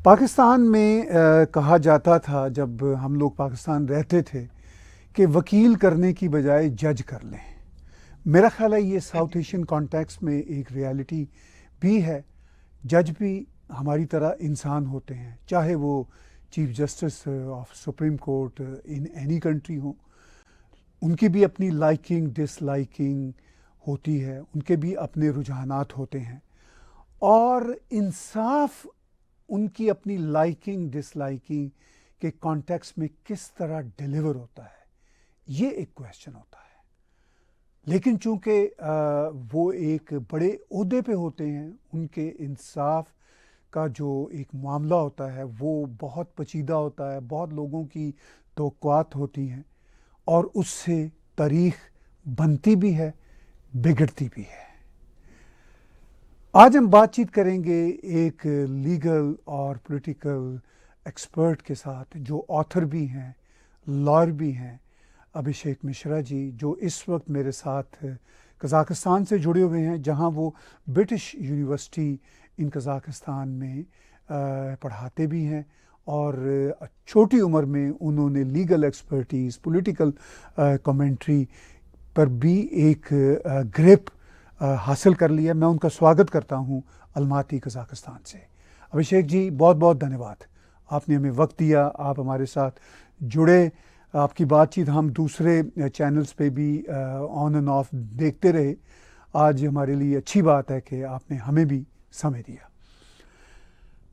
पाकिस्तान में कहा जाता था जब हम लोग पाकिस्तान रहते थे कि वकील करने की बजाय जज कर लें। मेरा ख्याल है ये साउथ एशियन कॉन्टेक्स्ट में एक रियलिटी भी है। जज भी हमारी तरह इंसान होते हैं, चाहे वो chief justice of supreme court in any country हो। उनकी भी अपनी लाइकिंग डिसलाइकिंग होती है, उनके भी अपने रुझानात होते हैं और इंसाफ उनकी अपनी लाइकिंग डिसलाइकिंग के कॉन्टेक्स्ट में किस तरह डिलीवर होता है, ये एक क्वेश्चन होता है। लेकिन चूंकि वो एक बड़े ओहदे पे होते हैं, उनके इंसाफ का जो एक मामला होता है वो बहुत पेचीदा होता है, बहुत लोगों की तवक्कुआत होती हैं और उससे तारीख बनती भी है, बिगड़ती भी है। आज हम बातचीत करेंगे एक लीगल और पॉलिटिकल एक्सपर्ट के साथ जो ऑथर भी हैं, लॉयर भी हैं, अभिषेक मिश्रा जी, जो इस वक्त मेरे साथ कज़ाकिस्तान से जुड़े हुए हैं, जहां वो ब्रिटिश यूनिवर्सिटी इन कज़ाकिस्तान में पढ़ाते भी हैं और छोटी उम्र में उन्होंने लीगल एक्सपर्टीज़, पॉलिटिकल कमेंट्री पर भी एक ग्रिप हासिल कर लिया। मैं उनका स्वागत करता हूं अलमाती कज़ाकिस्तान से। अभिषेक जी, बहुत बहुत धन्यवाद, आपने हमें वक्त दिया, आप हमारे साथ जुड़े। आपकी बातचीत हम दूसरे चैनल्स पे भी ऑन एंड ऑफ देखते रहे। आज हमारे लिए अच्छी बात है कि आपने हमें भी समय दिया।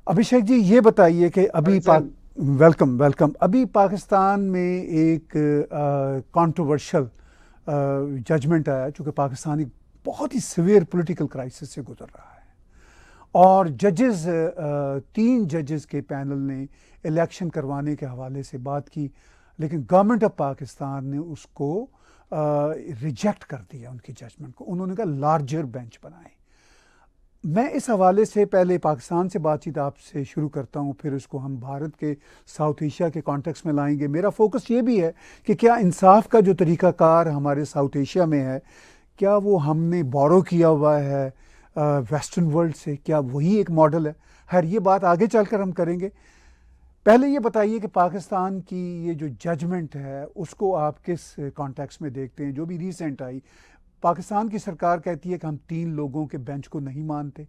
अभिषेक जी, ये बताइए कि अभी वेलकम वेलकम। अभी पाकिस्तान में एक कंट्रोवर्शियल जजमेंट आया, चूँकि पाकिस्तान एक बहुत ही सिवियर पॉलिटिकल क्राइसिस से गुजर रहा है और जजेस 3 जजेस के पैनल ने इलेक्शन करवाने के हवाले से बात की, लेकिन गवर्नमेंट ऑफ पाकिस्तान ने उसको रिजेक्ट कर दिया, उनकी जजमेंट को। उन्होंने कहा लार्जर बेंच बनाए। मैं इस हवाले से पहले पाकिस्तान से बातचीत आपसे शुरू करता हूं, फिर उसको हम भारत के साउथ एशिया के कॉन्टेक्स्ट में लाएंगे। मेरा फोकस ये भी है कि क्या इंसाफ का जो तरीक़ाकार हमारे साउथ एशिया में है, क्या वो हमने बोरो किया हुआ है वेस्टर्न वर्ल्ड से, क्या वही एक मॉडल है? खैर, ये बात आगे चलकर हम करेंगे। पहले ये बताइए कि पाकिस्तान की ये जो जजमेंट है उसको आप किस कॉन्टेक्स्ट में देखते हैं? जो भी रिसेंट आई, पाकिस्तान की सरकार कहती है कि हम 3 लोगों के बेंच को नहीं मानते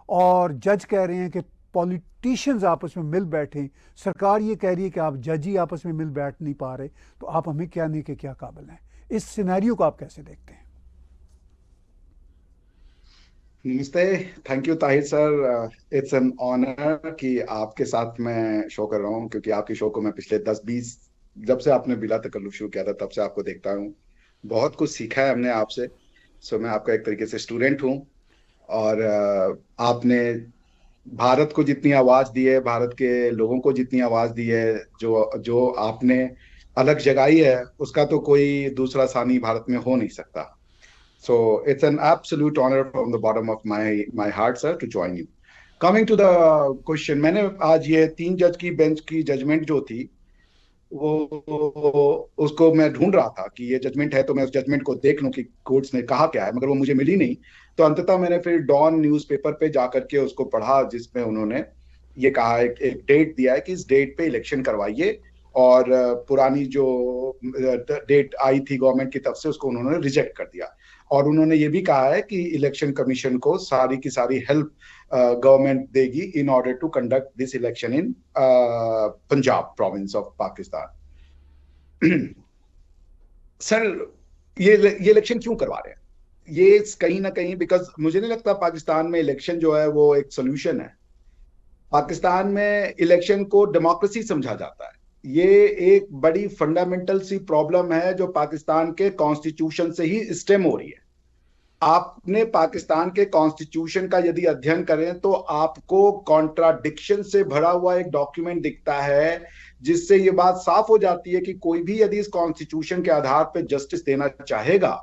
और जज कह रहे हैं कि पॉलिटिशियंस आपस में मिल बैठें। सरकार ये कह रही है कि आप जज ही आपस में मिल बैठ नहीं पा रहे, तो आप हमें क्या नहीं कि क्या काबिल हैं। इस सिनेरियो को आप कैसे देखते हैं? नमस्ते। Thank you Tahir sir. It's an honour कि आपके साथ मैं शो कर रहा हूँ, क्योंकि आपकी शो को मैं पिछले 10-20 जब से आपने बिला तकल्लुफ शुरू किया था तब से आपको देखता हूँ। बहुत कुछ सीखा है हमने आपसे। सो मैं आपका एक तरीके से स्टूडेंट हूँ और आपने भारत को जितनी आवाज दी है, भारत के लोगों को जितनी आवाज दी है, जो जो आपने अलग जगाई है, उसका तो कोई दूसरा सानी भारत में हो नहीं सकता। So it's an absolute honor from the bottom of my heart, sir, to join you. Coming to the question, मैंने आज ये 3 जज की बेंच की जजमेंट जो थी वो उसको मैं ढूंढ रहा था कि ये जजमेंट है तो मैं उस जजमेंट को देख लूं कि कोर्ट्स ने कहा क्या है, मगर वो मुझे मिली नहीं। तो अंततः मैंने फिर डॉन न्यूज़पेपर पे जाकर के उसको पढ़ा, जिसमें उन्होंने ये कहा, एक डेट दिया है कि इस डेट पे इलेक्शन करवाइए, और पुरानी जो डेट आई थी गवर्नमेंट की तरफ से उसको उन्होंने रिजेक्ट कर दिया। और उन्होंने ये भी कहा है कि इलेक्शन कमीशन को सारी की सारी हेल्प गवर्नमेंट देगी in order to conduct this election in Punjab province of Pakistan. Sir, ये इलेक्शन क्यों करवा रहे हैं? ये कहीं ना कहीं, बिकॉज मुझे नहीं लगता पाकिस्तान में इलेक्शन जो है वो एक सोल्यूशन है। पाकिस्तान में इलेक्शन को डेमोक्रेसी समझा जाता है। ये एक बड़ी फंडामेंटल सी प्रॉब्लम है जो पाकिस्तान के कॉन्स्टिट्यूशन से ही स्टेम हो रही है। आपने पाकिस्तान के कॉन्स्टिट्यूशन का यदि अध्ययन करें तो आपको कॉन्ट्राडिक्शन से भरा हुआ एक डॉक्यूमेंट दिखता है, जिससे ये बात साफ हो जाती है कि कोई भी यदि इस कॉन्स्टिट्यूशन के आधार पर जस्टिस देना चाहेगा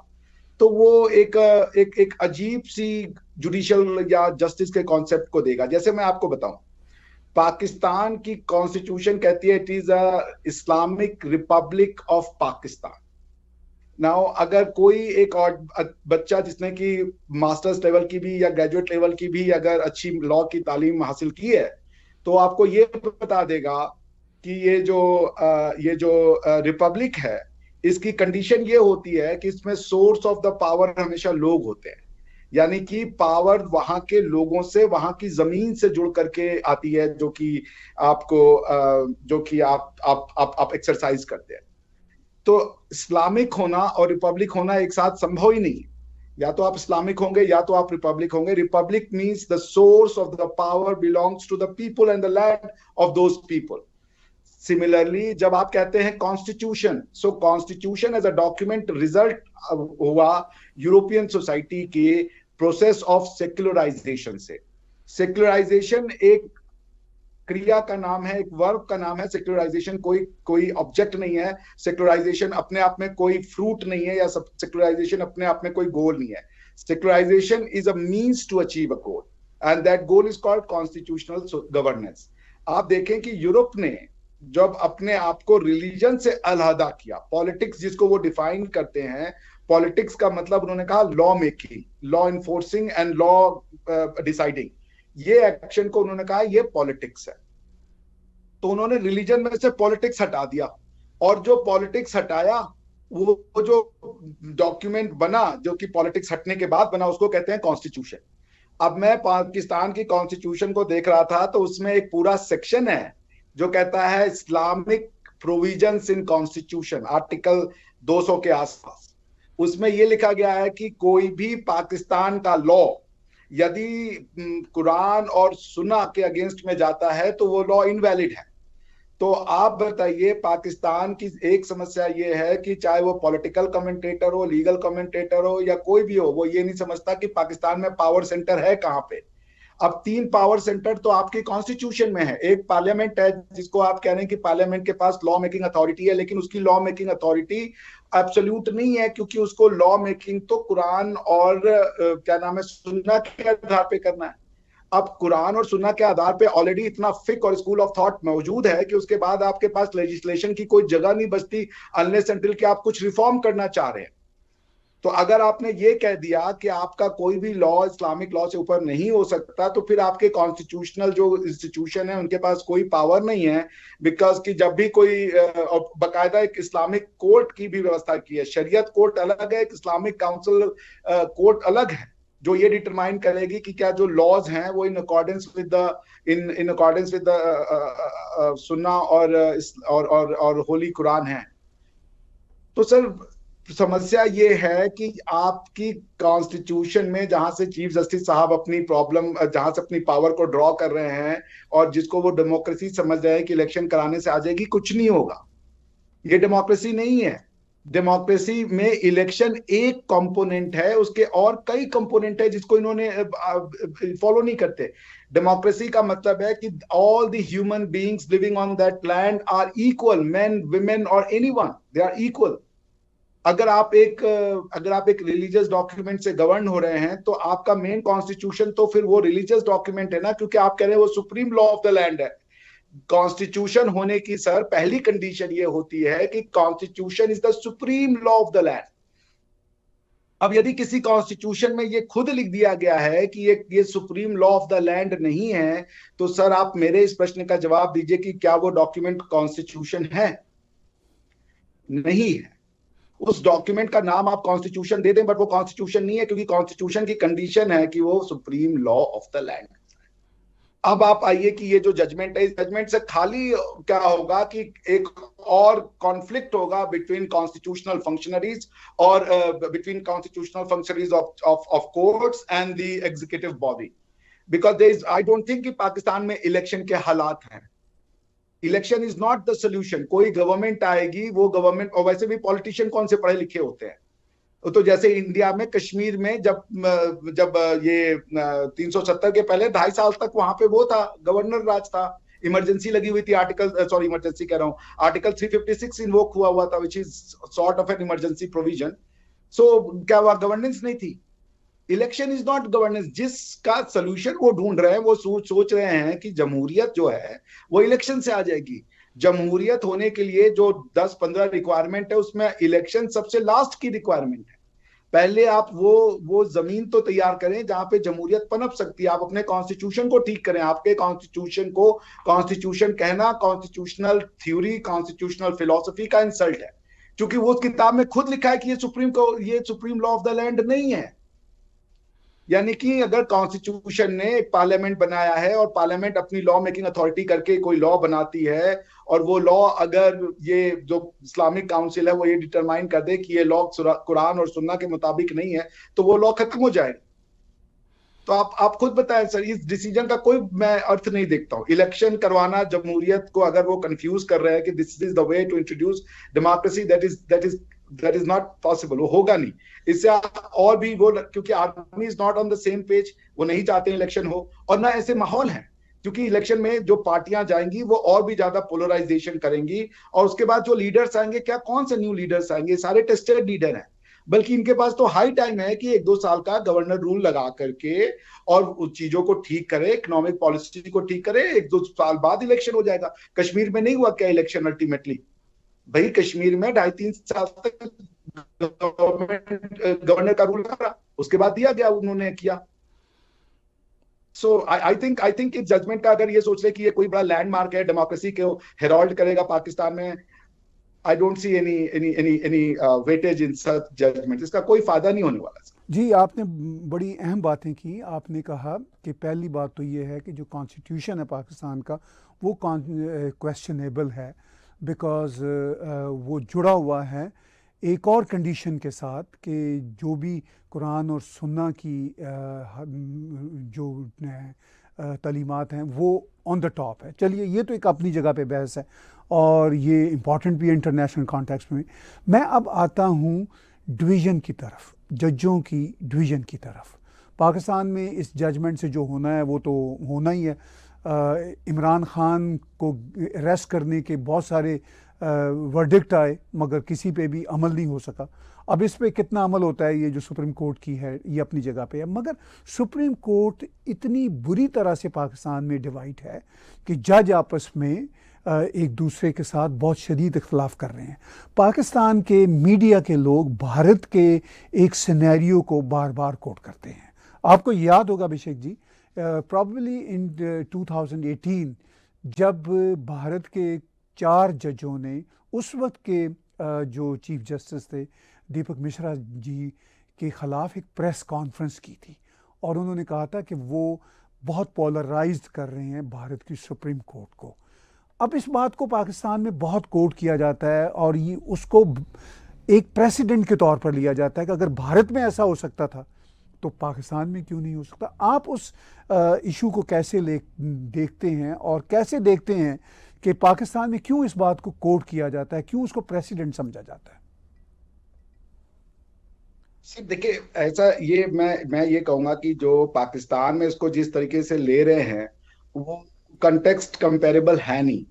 तो वो एक अजीब सी जुडिशियल या जस्टिस के कॉन्सेप्ट को देगा। जैसे मैं आपको बताऊं, पाकिस्तान की कॉन्स्टिट्यूशन कहती है it is a Islamic Republic of Pakistan. Now अगर कोई एक और बच्चा जिसने की मास्टर्स लेवल की भी या ग्रेजुएट लेवल की भी अगर अच्छी लॉ की तालीम हासिल की है, तो आपको ये बता देगा कि ये जो रिपब्लिक है, इसकी कंडीशन ये होती है कि इसमें सोर्स ऑफ द पावर हमेशा लोग होते हैं, यानी कि पावर वहां के लोगों से, वहां की जमीन से जुड़ करके आती है, जो कि आपको जो कि आप एक्सरसाइज करते हैं। तो इस्लामिक होना और रिपब्लिक होना एक साथ संभव ही नहीं है। या तो आप इस्लामिक होंगे या तो आप रिपब्लिक होंगे। Republic means the source of the power belongs to the people and the land of those people. Similarly जब आप कहते हैं constitution, so constitution as a document result हुआ यूरोपियन सोसाइटी के प्रोसेस ऑफ सेक्युलराइजेशन से। Secularization एक क्रिया का नाम है, एक वर्ब का नाम है। सेक्युलराइजेशन कोई ऑब्जेक्ट नहीं है। सेक्युलराइजेशन अपने आप में कोई फ्रूट नहीं है, या सेक्युलराइजेशन अपने आप में कोई गोल नहीं है। Secularization is a means to achieve a goal, and that goal is called constitutional governance. आप देखें कि यूरोप ने जब अपने आप को रिलीजन से अलहदा किया, पॉलिटिक्स जिसको वो डिफाइन करते हैं, पॉलिटिक्स का मतलब उन्होंने कहा law making, law enforcing and law deciding, ये एक्शन को उन्होंने कहा ये पॉलिटिक्स है। तो उन्होंने रिलीजन में से पॉलिटिक्स हटा दिया, और जो पॉलिटिक्स हटाया वो जो डॉक्यूमेंट बना, जो कि पॉलिटिक्स हटने के बाद बना, उसको कहते हैं कॉन्स्टिट्यूशन। अब मैं पाकिस्तान की कॉन्स्टिट्यूशन को देख रहा था, तो उसमें एक पूरा सेक्शन है जो कहता है Islamic provisions in constitution, article 200 के आसपास। उसमें यह लिखा गया है कि कोई भी पाकिस्तान का लॉ यदि कुरान और सुन्ना के अगेंस्ट में जाता है तो वो लॉ इनवैलिड है। तो आप बताइए, पाकिस्तान की एक समस्या ये है कि चाहे वो पॉलिटिकल कमेंटेटर हो, लीगल कमेंटेटर हो, या कोई भी हो, वो ये नहीं समझता कि पाकिस्तान में पावर सेंटर है कहां पे। अब 3 पावर सेंटर तो आपकी कॉन्स्टिट्यूशन में है। एक पार्लियामेंट है, जिसको आप कह रहे हैं कि पार्लियामेंट के पास लॉ मेकिंग अथॉरिटी है, लेकिन उसकी लॉ मेकिंग अथॉरिटी एब्सोल्यूट नहीं है, क्योंकि उसको लॉ मेकिंग तो कुरान और क्या नाम है, सुन्ना के आधार पे करना है। अब कुरान और सुन्ना के आधार पे ऑलरेडी इतना फिक और स्कूल ऑफ थॉट मौजूद है कि उसके बाद आपके पास लेजिस्लेशन की कोई जगह नहीं बचती, अनलेस अनटिल कि आप कुछ रिफॉर्म करना चाह रहे हैं। तो अगर आपने ये कह दिया कि आपका कोई भी लॉ इस्लामिक लॉ से ऊपर नहीं हो सकता, तो फिर आपके कॉन्स्टिट्यूशनल जो इंस्टीट्यूशन है उनके पास कोई पावर नहीं है। बिकॉज कि जब भी कोई बाकायदा एक इस्लामिक कोर्ट की भी व्यवस्था की है, शरीयत कोर्ट अलग है, एक इस्लामिक काउंसिल कोर्ट अलग है, जो ये डिटरमाइन करेगी कि क्या जो लॉज हैं वो इन अकॉर्डेंस विद द सुन्ना और होली कुरान है। तो सर समस्या ये है कि आपकी कॉन्स्टिट्यूशन में जहां से चीफ जस्टिस साहब अपनी प्रॉब्लम, जहां से अपनी पावर को ड्रॉ कर रहे हैं और जिसको वो डेमोक्रेसी समझ रहे हैं कि इलेक्शन कराने से आ जाएगी, कुछ नहीं होगा। ये डेमोक्रेसी नहीं है। डेमोक्रेसी में इलेक्शन एक कंपोनेंट है, उसके और कई कंपोनेंट है जिसको इन्होंने फॉलो नहीं करते। डेमोक्रेसी का मतलब है कि all the human beings living on that land are equal, men women और एनीवन, दे आर इक्वल। अगर आप एक रिलीजियस डॉक्यूमेंट से गवर्न हो रहे हैं, तो आपका मेन कॉन्स्टिट्यूशन तो फिर वो रिलीजियस डॉक्यूमेंट है ना, क्योंकि आप कह रहे हैं वो supreme law of the land है। कॉन्स्टिट्यूशन होने की सर पहली कंडीशन ये होती है कि constitution is the supreme law of the land. अब यदि किसी कॉन्स्टिट्यूशन में ये खुद लिख दिया गया है कि ये supreme law of the land नहीं है, तो सर आप मेरे इस प्रश्न का जवाब दीजिए कि क्या वो डॉक्यूमेंट कॉन्स्टिट्यूशन है? नहीं है। उस डॉक्यूमेंट का नाम आप कॉन्स्टिट्यूशन दे दें, बट वो कॉन्स्टिट्यूशन नहीं है, क्योंकि कॉन्स्टिट्यूशन की कंडीशन है कि वो supreme law of the land. अब आप आइए कि ये जो जजमेंट है, इस जजमेंट से खाली क्या होगा कि एक और कॉन्फ्लिक्ट होगा बिटवीन कॉन्स्टिट्यूशनल फंक्शनरीज और between constitutional functionaries of courts and the executive body. Because there is, I don't think कि पाकिस्तान में इलेक्शन के हालात हैं। Election is not the solution. कोई गवर्नमेंट आएगी, वो गवर्नमेंट, और वैसे भी पॉलिटिशियन कौन से पढ़े लिखे होते हैं। तो जैसे इंडिया में कश्मीर में जब ये 370 के पहले 2.5 साल तक वहां पे वो था, गवर्नर राज था, इमरजेंसी लगी हुई थी, इमरजेंसी कह रहा हूं, आर्टिकल 356 इन्वोक हुआ था, which is sort of an emergency provision. So क्या वहां गवर्नेंस नहीं थी? Election is not governance. जिसका सोल्यूशन वो ढूंढ रहे हैं, वो सोच रहे हैं कि जमहूरियत जो है वो इलेक्शन से आ जाएगी। जमहूरियत होने के लिए जो 10-15 रिक्वायरमेंट है, उसमें इलेक्शन सबसे लास्ट की रिक्वायरमेंट है। पहले आप वो जमीन तो तैयार करें जहां पे जमहूरियत पनप सकती है। आप अपने कॉन्स्टिट्यूशन को ठीक करें। आपके कॉन्स्टिट्यूशन को कॉन्स्टिट्यूशन कहना कॉन्स्टिट्यूशनल थ्योरी, कॉन्स्टिट्यूशनल फिलोसफी का इंसल्ट है, क्योंकि वो किताब में खुद लिखा है कि ये supreme law of the land नहीं है। यानी कि अगर कॉन्स्टिट्यूशन ने एक पार्लियामेंट बनाया है और पार्लियामेंट अपनी लॉ मेकिंग अथॉरिटी करके कोई लॉ बनाती है, और वो लॉ अगर ये जो इस्लामिक काउंसिल है वो ये डिटरमाइन कर दे कि ये लॉ कुरान और सुन्ना के मुताबिक नहीं है, तो वो लॉ खत्म हो जाएगी। तो आप खुद बताएं सर, इस डिसीजन का कोई मैं अर्थ नहीं देखता हूँ। इलेक्शन करवाना जमहूरियत को, अगर वो कंफ्यूज कर रहे हैं कि this is the way to introduce democracy, that is not possible, वो होगा नहीं। इससे और भी वो, क्योंकि army is not on the same page, वो नहीं चाहते इलेक्शन हो, और ना ऐसे माहौल है, क्योंकि इलेक्शन में जो पार्टियां जाएंगी वो और भी ज्यादा पोलराइजेशन करेंगी, और उसके बाद जो लीडर्स आएंगे, क्या कौन से न्यू लीडर्स आएंगे, सारे टेस्टेड लीडर हैं। बल्कि इनके पास तो हाई टाइम है कि 1-2 साल का गवर्नर रूल लगा करके और उस चीजों को ठीक करे, इकोनॉमिक पॉलिसी को ठीक करे। 1-2 साल बाद इलेक्शन हो जाएगा। कश्मीर में नहीं हुआ क्या इलेक्शन अल्टीमेटली? भाई कश्मीर में 2.5-3 साल तक गवर्नर का रूल लगा, उसके बाद दिया गया, उन्होंने किया। सो आई थिंक इस जजमेंट का अगर ये सोच ले कि ये कोई बड़ा लैंडमार्क है, डेमोक्रेसी को हेराल्ड करेगा पाकिस्तान में, I don't see any weightage in such judgment. इसका कोई फायदा नहीं होने वाला। जी, आपने बड़ी अहम बातें की। आपने कहा कि पहली बात तो ये है कि जो कॉन्स्टिट्यूशन है पाकिस्तान का वो क्वेश्चनेबल है, बिकॉज़ वो जुड़ा हुआ है एक और कंडीशन के साथ कि जो भी कुरान और सुन्ना की जो तालीमात हैं वो ऑन द टॉप है। चलिए, ये तो एक अपनी जगह पे बहस है और ये इम्पॉर्टेंट भी है इंटरनेशनल कॉन्टेक्स्ट में। मैं अब आता हूँ डिवीज़न की तरफ, जजों की डिवीज़न की तरफ। पाकिस्तान में इस जजमेंट से जो होना है वो तो होना ही है। इमरान खान को अरेस्ट करने के बहुत सारे वर्डिक्ट आए, मगर किसी पे भी अमल नहीं हो सका। अब इस पे कितना अमल होता है, ये जो सुप्रीम कोर्ट की है ये अपनी जगह पे है, मगर सुप्रीम कोर्ट इतनी बुरी तरह से पाकिस्तान में डिवाइड है कि जज आपस में एक दूसरे के साथ बहुत शदीद इख्तलाफ कर रहे हैं। पाकिस्तान के मीडिया के लोग भारत के एक सिनेरियो को बार बार कोट करते हैं। आपको याद होगा अभिषेक जी, प्रॉब्ली इन 2018 जब भारत के 4 जजों ने उस वक्त के जो चीफ जस्टिस थे दीपक मिश्रा जी के ख़िलाफ़ एक प्रेस कॉन्फ्रेंस की थी, और उन्होंने कहा था कि वो बहुत पोलराइज्ड कर रहे हैं भारत की सुप्रीम कोर्ट को। अब इस बात को पाकिस्तान में बहुत कोट किया जाता है और ये उसको एक प्रेसिडेंट के तौर पर लिया जाता है कि अगर भारत में ऐसा हो सकता था तो पाकिस्तान में क्यों नहीं हो सकता। आप उस इशू को कैसे देखते हैं और कैसे देखते हैं कि पाकिस्तान में क्यों इस बात को कोट किया जाता है, क्यों उसको प्रेसिडेंट समझा जाता है? देखिए, ऐसा ये मैं ये कहूंगा कि जो पाकिस्तान में इसको जिस तरीके से ले रहे हैं वो कंटेक्स्ट कंपेरेबल है नहीं।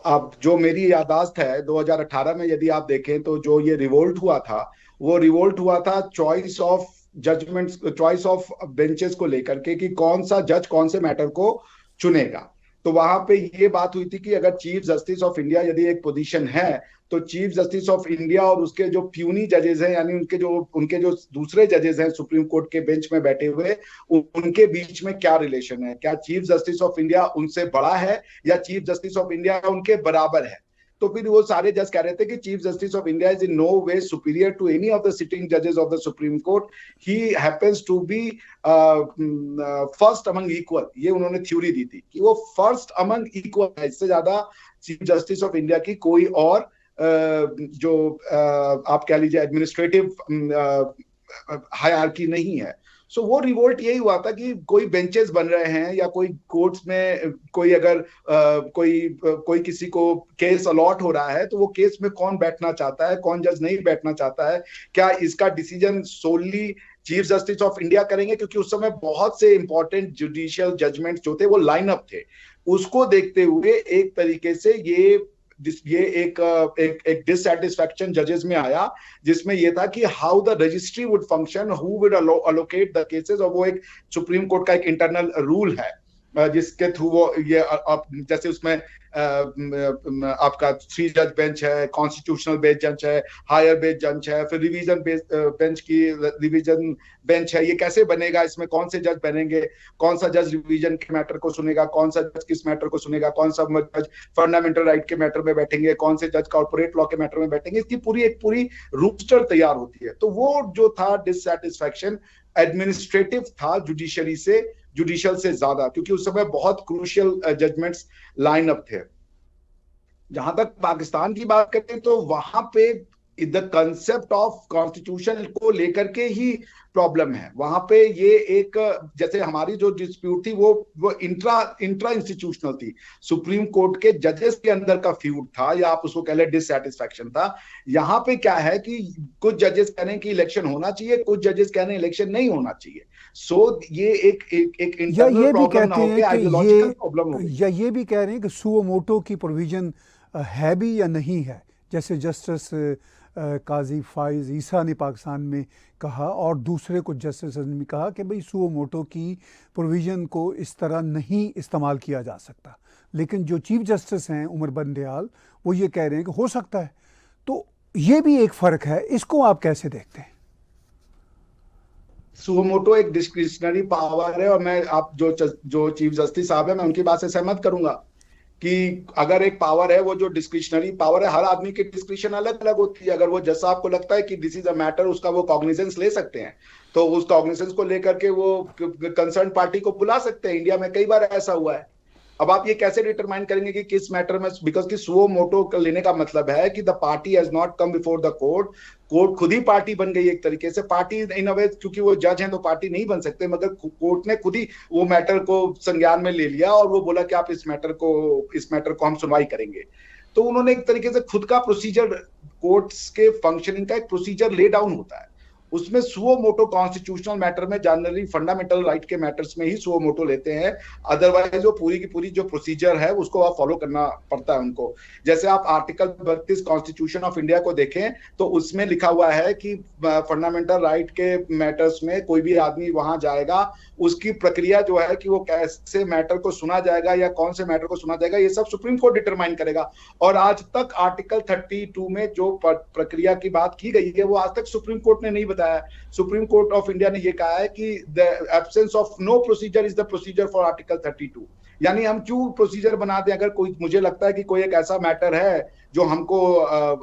अब जो मेरी याददाश्त है 2018 में यदि आप देखें तो जो ये रिवोल्ट हुआ था, वो रिवोल्ट हुआ था choice of judgments, choice of benches को लेकर के, कि कौन सा जज कौन से मैटर को चुनेगा। तो वहां पे ये बात हुई थी कि अगर चीफ जस्टिस ऑफ इंडिया यदि एक पोजीशन है तो चीफ जस्टिस ऑफ इंडिया और उसके जो प्यूनी जजेस हैं, यानी उनके जो दूसरे जजेस हैं सुप्रीम कोर्ट के बेंच में बैठे हुए, उनके बीच में क्या रिलेशन है। क्या चीफ जस्टिस ऑफ इंडिया उनसे बड़ा है या चीफ जस्टिस ऑफ इंडिया उनके बराबर है? तो फिर वो सारे जज कह रहे थे कि chief justice of India is in no way superior to any of the sitting जजेस of the supreme court, he happens to be first among equal. ये उन्होंने थ्योरी दी थी कि वो फर्स्ट अमंग इक्वल है, इससे ज्यादा चीफ जस्टिस ऑफ इंडिया की कोई और जो आप कह लीजिए एडमिनिस्ट्रेटिव हायरार्की नहीं है। सो वो रिवोल्ट यही हुआ था कि कोई बेंचेस बन रहे हैं या कोई कोर्ट्स में कोई अगर कोई किसी को केस अलॉट हो रहा है तो वो केस में कौन बैठना चाहता है, कौन जज नहीं बैठना चाहता है, क्या इसका decision solely chief justice of India करेंगे, क्योंकि उस समय बहुत से इंपॉर्टेंट जुडिशियल जजमेंट जो थे वो लाइन अप थे। उसको देखते हुए एक तरीके से ये एक डिससैटिस्फैक्शन जजेस में आया, जिसमें यह था कि how the registry would function, who would allocate the cases, और वो एक सुप्रीम कोर्ट का एक इंटरनल रूल है। जिसके थ्रू वो ये जैसे उसमें आपका 3 जज बेंच है, कॉन्स्टिट्यूशनल बेंच है, हायर बेंच है, फिर रिवीजन बेंच की रिवीजन बेंच है। ये कैसे बनेगा, इसमें कौन से जज बनेंगे, कौन सा जज रिवीजन के मैटर को सुनेगा, कौन सा जज किस मैटर को सुनेगा, कौन सा जज फंडामेंटल राइट के मैटर में बैठेंगे, कौन से जज कॉर्पोरेट लॉ के मैटर में बैठेंगे, इसकी पूरी रूस्टर तैयार होती है। तो वो जो था डिससैटिस्फैक्शन एडमिनिस्ट्रेटिव था जुडिशियल से ज्यादा, क्योंकि उस समय बहुत क्रूशियल जजमेंट्स लाइन अप थे। जहां तक पाकिस्तान की बात करें तो वहां पे द कंसेप्ट ऑफ कॉन्स्टिट्यूशन को लेकर के ही प्रॉब्लम है। वहां पे ये एक, जैसे हमारी जो डिस्प्यूट थी वो इंट्रा इंस्टीट्यूशनल थी, सुप्रीम कोर्ट के जजेस के अंदर का फ्यूड था, या आप उसको कह ले डिससैटिस्फैक्शन था। यहाँ पे क्या है कि कुछ जजेस कह रहे हैं कि इलेक्शन होना चाहिए, कुछ जजेस कह रहे हैं इलेक्शन नहीं होना चाहिए। सो ये एक इंटरनल प्रॉब्लम ना होकर आइडियोलॉजिकल प्रॉब्लम हो गई। या ये भी कह रहे हैं कि सुओ मोटो की प्रोविजन है भी या नहीं है, जैसे जस्टिस काजी फाइज ईसा ने पाकिस्तान में कहा और दूसरे कुछ जस्टिस ने कहा कि भाई सुओ मोटो की प्रोविज़न को इस तरह नहीं इस्तेमाल किया जा सकता। लेकिन जो चीफ जस्टिस हैं उमर बंदयाल, वो ये कह रहे हैं कि हो सकता है। तो ये भी एक फ़र्क है, इसको आप कैसे देखते हैं? सुओ मोटो एक डिस्क्रिशनरी पावर है, और मैं आप जो चीफ जस्टिस साहब है, मैं उनकी बात से सहमत करूंगा कि अगर एक पावर है, वो जो डिस्क्रिशनरी पावर है, हर आदमी की डिस्क्रिशन अलग अलग होती है। अगर वो जज साहब को लगता है कि दिस इज अ मैटर, उसका वो कॉग्निजेंस ले सकते हैं, तो उस कॉग्निजेंस को लेकर के वो कंसर्न पार्टी को बुला सकते हैं। इंडिया में कई बार ऐसा हुआ है। अब आप ये कैसे डिटरमाइन करेंगे कि किस मैटर में, बिकॉज की सुओ मोटो लेने का मतलब है कि the party has not come before the court, court खुद ही पार्टी बन गई एक तरीके से। पार्टी इन अ वे, क्योंकि वो जज हैं तो पार्टी नहीं बन सकते, मगर कोर्ट ने खुद ही वो मैटर को संज्ञान में ले लिया और वो बोला कि आप इस मैटर को हम सुनवाई करेंगे। तो उन्होंने एक तरीके से खुद का प्रोसीजर, कोर्ट्स के फंक्शनिंग का एक प्रोसीजर ले डाउन होता है। उसमें सुओ मोटो कॉन्स्टिट्यूशनल मैटर में जनरली फंडामेंटल राइट के मैटर्स में ही सुओ मोटो लेते हैं, अदरवाइज वो पूरी की पूरी जो प्रोसीजर है उसको आप फॉलो करना पड़ता है उनको। जैसे आप आर्टिकल 32 कॉन्स्टिट्यूशन ऑफ इंडिया को देखें तो उसमें लिखा हुआ है कि फंडामेंटल राइट के मैटर्स में कोई भी आदमी वहां जाएगा, उसकी प्रक्रिया जो है कि वो कैसे मैटर को सुना जाएगा या कौन से मैटर को सुना जाएगा, ये सब सुप्रीम कोर्ट डिटरमाइन करेगा। और आज तक आर्टिकल 32 में जो प्रक्रिया की बात की गई है वो आज तक सुप्रीम कोर्ट ने नहीं बताया। सुप्रीम कोर्ट ऑफ इंडिया ने ये कहा है कि the absence of no procedure is the procedure for article 32। यानी हम क्यों प्रोसीजर बना दें? अगर कोई, मुझे लगता है कि कोई एक ऐसा मैटर है जो हमको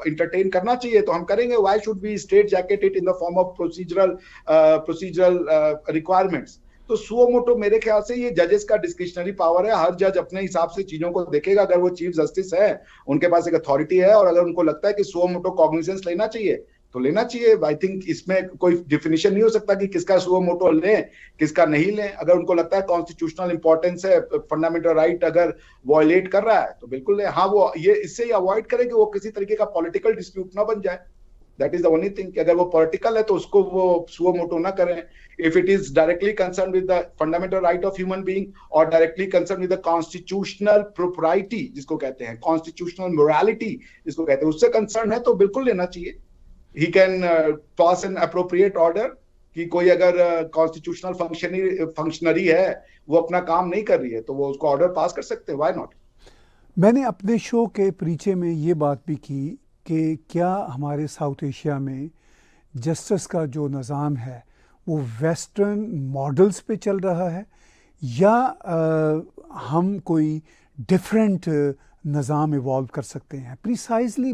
इंटरटेन करना चाहिए तो हम करेंगे। Why should we straitjacket it in the form of procedural requirements? तो सुओ मोटो मेरे ख्याल से ये जजेस का डिस्क्रिशनरी पावर है। हर जज अपने हिसाब से चीजों को देखेगा। अगर वो चीफ जस्टिस है, उनके पास एक अथॉरिटी है, और अगर उनको लगता है कि सुओ मोटो कॉग्निजेंस लेना चाहिए तो लेना चाहिए। आई थिंक इसमें कोई डिफिनेशन नहीं हो सकता कि किसका सुओ मोटो लें, किसका नहीं लें। अगर उनको लगता है कॉन्स्टिट्यूशनल इंपॉर्टेंस है, फंडामेंटल राइट अगर वॉयलेट कर रहा है तो बिल्कुल लें। हाँ, वो ये इससे अवॉइड करें कि वो किसी तरीके का पॉलिटिकल डिस्प्यूट ना बन जाए। That is the only thing कि अगर वो पॉलिटिकल है तो उसको वो सुओ मोटो ना करें। If it is directly concern with the fundamental right of human being और directly concern with the constitutional propriety जिसको कहते हैं, कॉन्स्टिट्यूशनल मोरालिटी जिसको कहते हैं, उससे कंसर्न है तो बिल्कुल लेना चाहिए। He can pass an appropriate order कि कोई अगर कॉन्स्टिट्यूशनल फंक्शनरी है, वो अपना काम नहीं कर रही है, तो वो उसको ऑर्डर पास कर सकते हैं। Why not? मैंने अपने शो के परिचय में ये बात भी की कि क्या हमारे साउथ एशिया में जस्टिस का जो निज़ाम है वो वेस्टर्न मॉडल्स पे चल रहा है, या हम कोई डिफरेंट निज़ाम इवॉल्व कर सकते हैं? प्रिसाइजली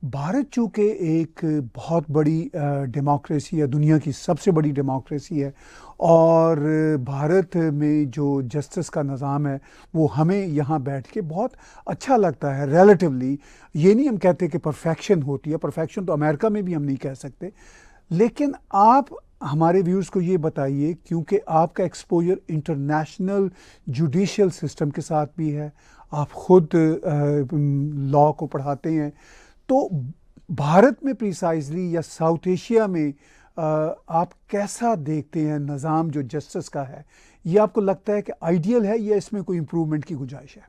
भारत चूँकि एक बहुत बड़ी डेमोक्रेसी है, दुनिया की सबसे बड़ी डेमोक्रेसी है, और भारत में जो जस्टिस का निज़ाम है वो हमें यहाँ बैठ के बहुत अच्छा लगता है रिलेटिवली। ये नहीं हम कहते कि परफेक्शन होती है, परफेक्शन तो अमेरिका में भी हम नहीं कह सकते। लेकिन आप हमारे व्यूज़ को ये बताइए, क्योंकि आपका एक्सपोजर इंटरनेशनल जुडिशियल सिस्टम के साथ भी है, आप खुद लॉ को पढ़ाते हैं, तो भारत में प्रिसाइजली या साउथ एशिया में आप कैसा देखते हैं निज़ाम जो जस्टिस का है? ये आपको लगता है कि आइडियल है या इसमें कोई इम्प्रूवमेंट की गुंजाइश है?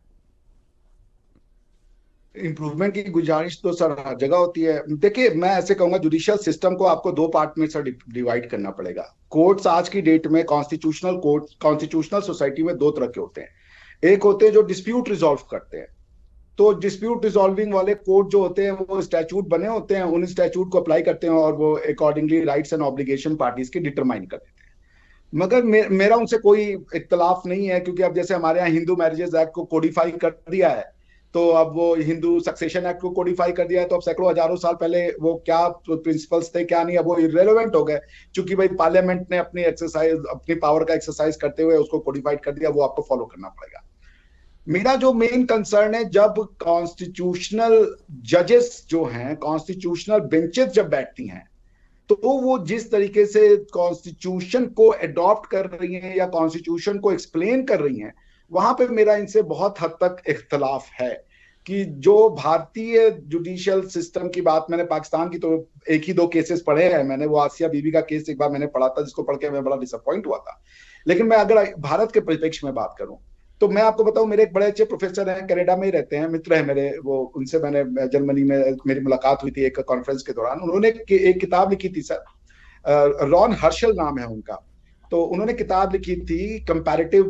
इम्प्रूवमेंट की गुंजाइश तो सर हर जगह होती है। देखिए, मैं ऐसे कहूंगा, जुडिशियल सिस्टम को आपको दो पार्ट में सर डिवाइड करना पड़ेगा। कोर्ट्स आज की डेट में, कॉन्स्टिट्यूशनल कोर्ट, कॉन्स्टिट्यूशनल सोसाइटी में दो तरह के होते हैं। एक होते हैं जो डिस्प्यूट रिजॉल्व करते हैं। तो डिस्प्यूट रिजॉल्विंग वाले कोर्ट जो होते हैं वो स्टैच्यूट बने होते हैं, उन स्टैच्यूट को अप्लाई करते हैं और वो accordingly rights and obligation parties के डिटरमाइन कर देते हैं। मगर मेरा उनसे कोई इख्तलाफ नहीं है, क्योंकि अब जैसे हमारे यहाँ हिंदू मैरिजेस एक्ट को कोडिफाई कर दिया है, तो अब वो हिंदू सक्सेशन एक्ट को कोडिफाई कर दिया है, तो अब सैकड़ों हजारों साल पहले वो क्या प्रिंसिपल्स थे क्या नहीं, अब वो इररेलेवेंट हो गए, क्योंकि भाई पार्लियामेंट ने अपनी एक्सरसाइज, अपनी पावर का एक्सरसाइज करते हुए उसको कोडिफाइड कर दिया, वो आपको फॉलो करना पड़ेगा। मेरा जो मेन कंसर्न है, जब कॉन्स्टिट्यूशनल जजेस जो हैं, कॉन्स्टिट्यूशनल बेंचेस जब बैठती हैं, तो वो जिस तरीके से कॉन्स्टिट्यूशन को एडॉप्ट कर रही हैं या कॉन्स्टिट्यूशन को एक्सप्लेन कर रही हैं, वहां पे मेरा इनसे बहुत हद तक इख्तलाफ है। कि जो भारतीय जुडिशियल सिस्टम की बात, मैंने पाकिस्तान की तो एक ही दो केसेस पढ़े हैं मैंने, वो आसिया बीबी का केस एक बार मैंने पढ़ा था, जिसको पढ़ के मैं बड़ा डिसअपॉइंट हुआ था। लेकिन मैं अगर भारत के परिप्रेक्ष्य में बात करूं, तो मैं आपको बताऊं, मेरे एक बड़े अच्छे प्रोफेसर हैं, कनाडा में ही रहते हैं, मित्र है मेरे, वो उनसे मैंने जर्मनी में मेरी मुलाकात हुई थी एक कॉन्फ्रेंस के दौरान। उन्होंने एक किताब लिखी थी सर, रॉन हर्शल नाम है उनका। तो उन्होंने किताब लिखी थी कंपैरेटिव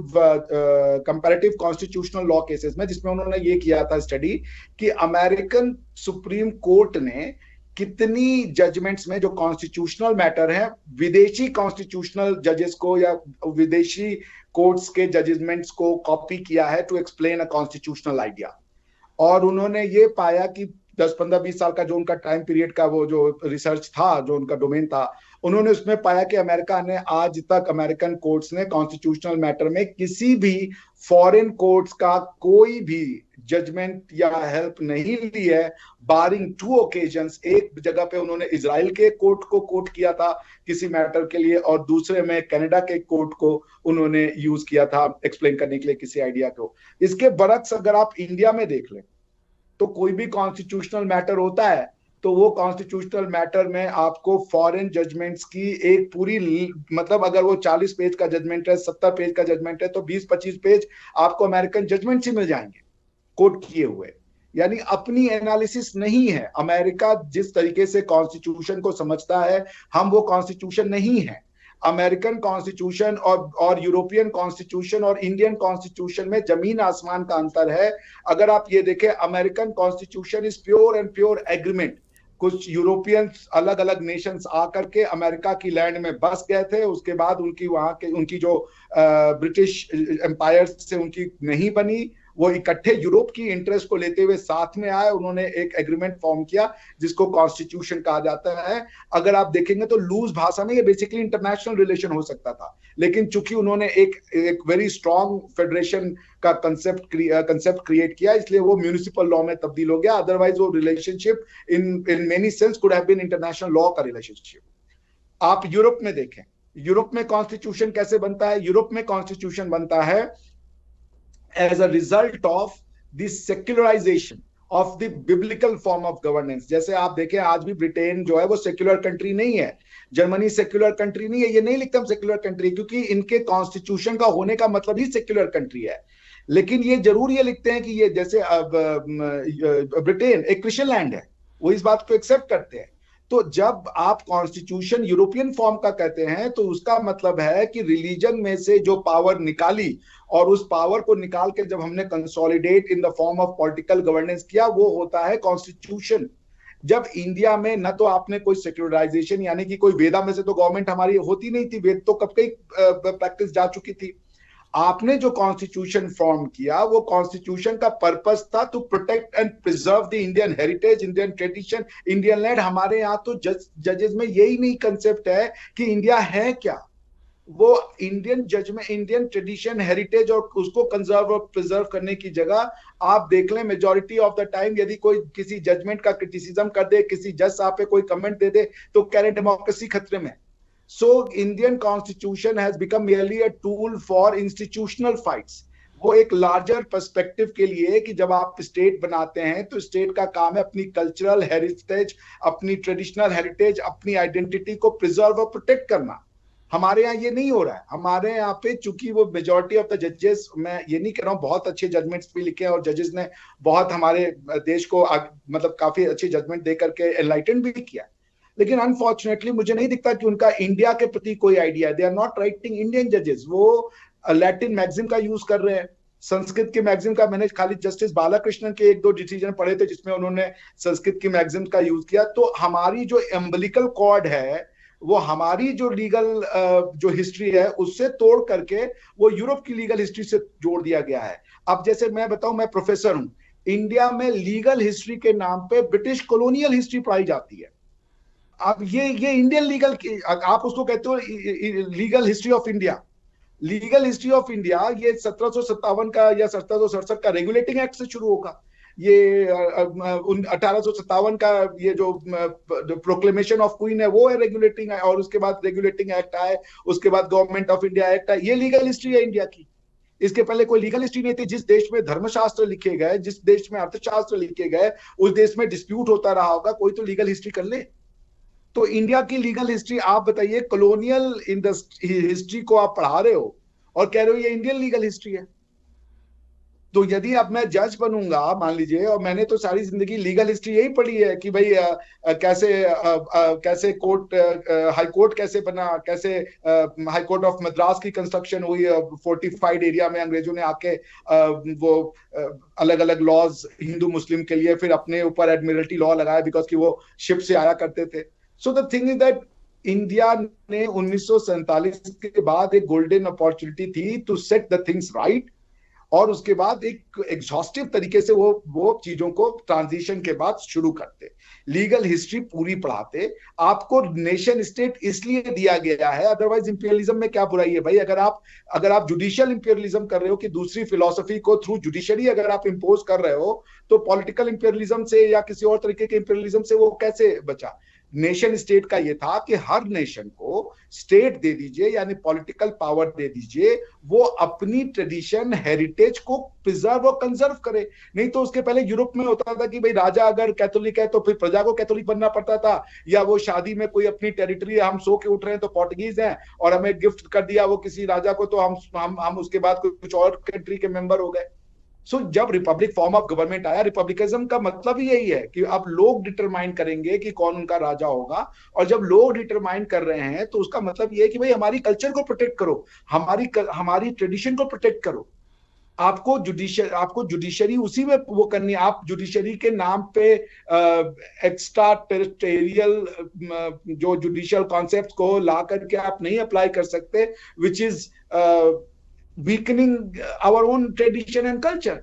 कॉन्स्टिट्यूशनल लॉ केसेस में, जिसमें उन्होंने ये किया था स्टडी कि अमेरिकन सुप्रीम कोर्ट ने कितनी जजमेंट्स में जो कॉन्स्टिट्यूशनल मैटर है, विदेशी कॉन्स्टिट्यूशनल जजेस को या विदेशी कोर्ट्स के जजमेंट्स को कॉपी किया है to explain a constitutional idea. और उन्होंने ये पाया कि 10-15-20 साल का जो उनका टाइम पीरियड का वो जो रिसर्च था, जो उनका डोमेन था, उन्होंने उसमें पाया कि अमेरिका ने आज तक, अमेरिकन कोर्ट्स ने कॉन्स्टिट्यूशनल मैटर में किसी भी फॉरेन कोर्ट्स का कोई भी जजमेंट या हेल्प नहीं ली है, बारिंग 2 ओकेजन्स। एक जगह पे उन्होंने इजराइल के कोर्ट को कोट किया था किसी मैटर के लिए, और दूसरे में कनाडा के कोर्ट को उन्होंने यूज किया था एक्सप्लेन करने के लिए किसी आइडिया को। इसके बरक्स अगर आप इंडिया में देख लें, तो कोई भी कॉन्स्टिट्यूशनल मैटर होता है तो वो कॉन्स्टिट्यूशनल मैटर में आपको फॉरेन जजमेंट्स की एक पूरी, मतलब अगर वो 40 पेज का जजमेंट है, 70 पेज का जजमेंट है, तो 20-25 पेज आपको अमेरिकन जजमेंट ही मिल जाएंगे कोट किए हुए। यानी अपनी एनालिसिस नहीं है। अमेरिका जिस तरीके से कॉन्स्टिट्यूशन को समझता है, हम वो कॉन्स्टिट्यूशन नहीं है। अमेरिकन कॉन्स्टिट्यूशन और यूरोपियन कॉन्स्टिट्यूशन और इंडियन कॉन्स्टिट्यूशन में जमीन आसमान का अंतर है। अगर आप ये देखें, American constitution is pure and pure agreement. कुछ यूरोपियंस, अलग अलग नेशंस आकर के अमेरिका की लैंड में बस गए थे, उसके बाद उनकी जो ब्रिटिश एम्पायर से उनकी नहीं बनी, वो इकट्ठे यूरोप की इंटरेस्ट को लेते हुए साथ में आए, उन्होंने एक एग्रीमेंट फॉर्म किया जिसको कॉन्स्टिट्यूशन कहा जाता है। अगर आप देखेंगे तो लूज भाषा में ये बेसिकली इंटरनेशनल रिलेशन हो सकता था, लेकिन चूंकि उन्होंने एक वेरी स्ट्रॉन्ग फेडरेशन का कंसेप्ट क्रिएट किया, इसलिए वो म्यूनिसिपल लॉ में तब्दील हो गया। अदरवाइज वो relationship in many sense could have been international law का रिलेशनशिप। आप यूरोप में देखें, यूरोप में कॉन्स्टिट्यूशन कैसे बनता है? यूरोप में कॉन्स्टिट्यूशन बनता है as a result of the secularization of the biblical form of governance। जैसे आप देखें, आज भी ब्रिटेन जो है वो सेक्युलर कंट्री नहीं है, जर्मनी सेक्युलर कंट्री नहीं है। ये नहीं लिखते हम सेक्युलर कंट्री, क्योंकि इनके कॉन्स्टिट्यूशन का होने का मतलब ही सेक्युलर कंट्री है। लेकिन ये जरूर ये लिखते हैं कि ये जैसे अब ब्रिटेन एक क्रिश्चियन लैंड है, वो इस बात को एक्सेप्ट करते हैं। तो जब आप कॉन्स्टिट्यूशन यूरोपियन फॉर्म का कहते हैं, तो उसका मतलब है कि रिलीजन में से जो पावर निकाली, और उस पावर को निकाल के जब हमने consolidate in the form of political governance किया, वो होता है कॉन्स्टिट्यूशन। जब इंडिया में न तो आपने कोई सेक्युलराइजेशन, यानी कि कोई वेदा में से तो गवर्नमेंट हमारी होती नहीं थी, वेद तो कब की प्रैक्टिस जा चुकी थी। आपने जो कॉन्स्टिट्यूशन फॉर्म किया, वो कॉन्स्टिट्यूशन का पर्पस था to protect and preserve the Indian heritage, Indian tradition, Indian land. हमारे यहाँ तो जजेस में यही नहीं कंसेप्ट है कि इंडिया है क्या। वो इंडियन जज में इंडियन ट्रेडिशन, हेरिटेज और उसको कंजर्व और प्रिजर्व करने की जगह आप देख लें, मेजॉरिटी ऑफ द टाइम यदि कोई किसी जजमेंट का क्रिटिसिज्म कर दे, किसी जज साहब पे कोई कमेंट दे दे, तो कह रहे डेमोक्रेसी खतरे में। So Indian constitution has become merely a tool for institutional fights। वो एक लार्जर पर्सपेक्टिव के लिए कि जब आप स्टेट बनाते हैं, तो स्टेट का काम है अपनी कल्चरल हेरिटेज, अपनी ट्रेडिशनल हेरिटेज, अपनी आइडेंटिटी को प्रिजर्व और प्रोटेक्ट करना। हमारे यहाँ ये नहीं हो रहा है। हमारे यहाँ पे चूंकि वो मेजोरिटी ऑफ द जजेस, मैं ये नहीं कह रहा हूँ, बहुत अच्छे जजमेंट्स भी लिखे हैं और जजेस ने बहुत हमारे देश को मतलब काफी अच्छी जजमेंट दे करके एनलाइटन भी किया, लेकिन अनफॉर्चुनेटली मुझे नहीं दिखता कि उनका इंडिया के प्रति कोई idea. They are not writing Indian जजेस, वो लैटिन मैगजीन का यूज कर रहे हैं। संस्कृत की मैगजीन का मैंने खाली जस्टिस बालाकृष्णन के एक दो डिसीजन पढ़े थे जिसमें उन्होंने संस्कृत की मैगजीन का यूज किया। तो हमारी जो एम्बलिकल कॉर्ड है, वो हमारी जो लीगल जो हिस्ट्री है उससे तोड़ करके वो यूरोप की लीगल हिस्ट्री से जोड़ दिया गया है। अब जैसे मैं बताऊं, मैं प्रोफेसर हूं, इंडिया में लीगल हिस्ट्री के नाम पे ब्रिटिश कॉलोनियल हिस्ट्री पढ़ाई जाती है। अब ये इंडियन लीगल की आप उसको कहते हो legal history of India. Legal history of India ये 1757 का या 1767 का रेगुलेटिंग एक्ट से शुरू होगा। ये 1857 का ये जो प्रोक्लेमेशन ऑफ क्वीन है वो है रेगुलेटिंग, और उसके बाद रेगुलेटिंग एक्ट आए, उसके बाद गवर्नमेंट ऑफ इंडिया एक्ट आए। ये लीगल हिस्ट्री है इंडिया की। इसके पहले कोई लीगल हिस्ट्री नहीं थी। जिस देश में धर्मशास्त्र लिखे गए, जिस देश में अर्थशास्त्र लिखे गए, उस देश में डिस्प्यूट होता रहा होगा, कोई तो लीगल हिस्ट्री कर ले। तो इंडिया की लीगल हिस्ट्री आप बताइए, कॉलोनियल हिस्ट्री को आप पढ़ा रहे हो और कह रहे हो ये इंडियन लीगल हिस्ट्री है। तो यदि अब मैं जज बनूंगा, मान लीजिए, और मैंने तो सारी जिंदगी लीगल हिस्ट्री यही पढ़ी है कि भाई कैसे कोर्ट, हाई कोर्ट कैसे बना, कैसे हाई कोर्ट ऑफ मद्रास की कंस्ट्रक्शन हुई, फोर्टिफाइड एरिया में अंग्रेजों ने आके वो अलग अलग लॉज हिंदू मुस्लिम के लिए फिर अपने ऊपर एडमिरल्टी लॉ लगाया, बिकॉज कि वो शिप से आया करते थे। So the thing is that India ने 1947 के बाद एक गोल्डन अपॉर्चुनिटी थी to set the things right, और उसके बाद एक एग्जॉस्टिव तरीके से वो चीजों को ट्रांजिशन के बाद शुरू करते, लीगल हिस्ट्री पूरी पढ़ाते। आपको नेशन स्टेट इसलिए दिया गया है, अदरवाइज इंपीरियलिज्म में क्या बुराई है भाई? अगर आप जुडिशियल इंपीरियलिज्म कर रहे हो कि दूसरी फिलॉसफी को थ्रू जुडिशरी अगर आप इंपोज कर रहे हो, तो पॉलिटिकल इंपीरियलिज्म से या किसी और तरीके के इंपीरियलिज्म से वो कैसे बचा? नेशन स्टेट का ये था कि हर नेशन को स्टेट दे दीजिए, यानी पॉलिटिकल पावर दे दीजिए, वो अपनी ट्रेडिशन हेरिटेज को प्रिजर्व और कंजर्व करे। नहीं तो उसके पहले यूरोप में होता था कि भाई राजा अगर कैथोलिक है तो फिर प्रजा को कैथोलिक बनना पड़ता था, या वो शादी में कोई अपनी टेरिटरी, हम सो के उठ रहे हैं तो पोर्टुगीज हैं और हमें गिफ्ट कर दिया वो किसी राजा को, तो हम उसके बाद कुछ और कंट्री के मेंबर हो गए। सो जब रिपब्लिक फॉर्म ऑफ गवर्नमेंट आया, रिपब्लिकनिज्म का मतलब ही यही है कि अब लोग डिटरमाइन करेंगे कि कौन उनका राजा होगा। और जब लोग डिटरमाइन कर रहे हैं तो उसका मतलब ये है कि भाई हमारी कल्चर को प्रोटेक्ट करो, हमारी ट्रेडिशन को प्रोटेक्ट करो। आपको जुडिशरी उसी में वो करनी है। आप जुडिशरी के नाम पे एक्स्ट्रा टेरिटोरियल जो जुडिशियल कॉन्सेप्ट को ला करके आप नहीं अप्लाई कर सकते, which is weakening our own tradition and culture.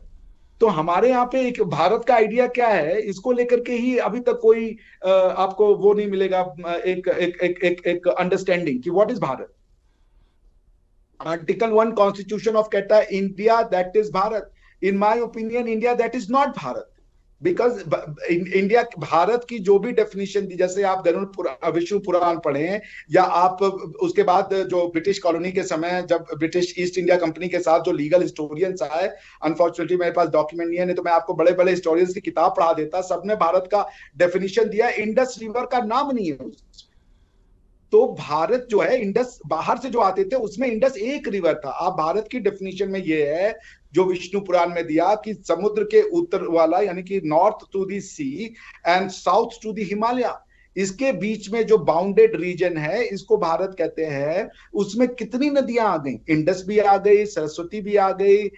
तो हमारे यहाँ पे एक भारत का आइडिया क्या है, इसको लेकर के ही अभी तक कोई आपको वो नहीं मिलेगा, एक अंडरस्टैंडिंग कि what is Bharat. Article 1 constitution of कहता है India that is Bharat. In my opinion India that is not Bharat, because India, Bharat की जो भी डेफिनेशन दी, जैसे आप गरुड़ विष्णु पुराण पढ़ें, या आप उसके बाद जो ब्रिटिश कॉलोनी के समय जब ब्रिटिश ईस्ट इंडिया कंपनी के साथ जो लीगल हिस्टोरियंस आए, अनफॉर्चुनेटली मेरे पास डॉक्यूमेंट नहीं है, नहीं तो मैं आपको बड़े बड़े हिस्टोरियंस की किताब पढ़ा देता, सबने भारत का डेफिनेशन दिया, इंडस रिवर का नाम नहीं है उसमें। तो भारत जो है, इंडस बाहर से जो आते थे उसमें इंडस एक रिवर था। आप भारत की डेफिनेशन में ये है जो विष्णु पुराण में दिया कि समुद्र के उत्तर वाला, यानी कि north to the sea and south to the Himalaya, इसके बीच में जो बाउंडेड रीजन है इसको भारत कहते हैं। उसमें कितनी नदियां आ गई, इंडस भी आ गई, सरस्वती भी आ गई,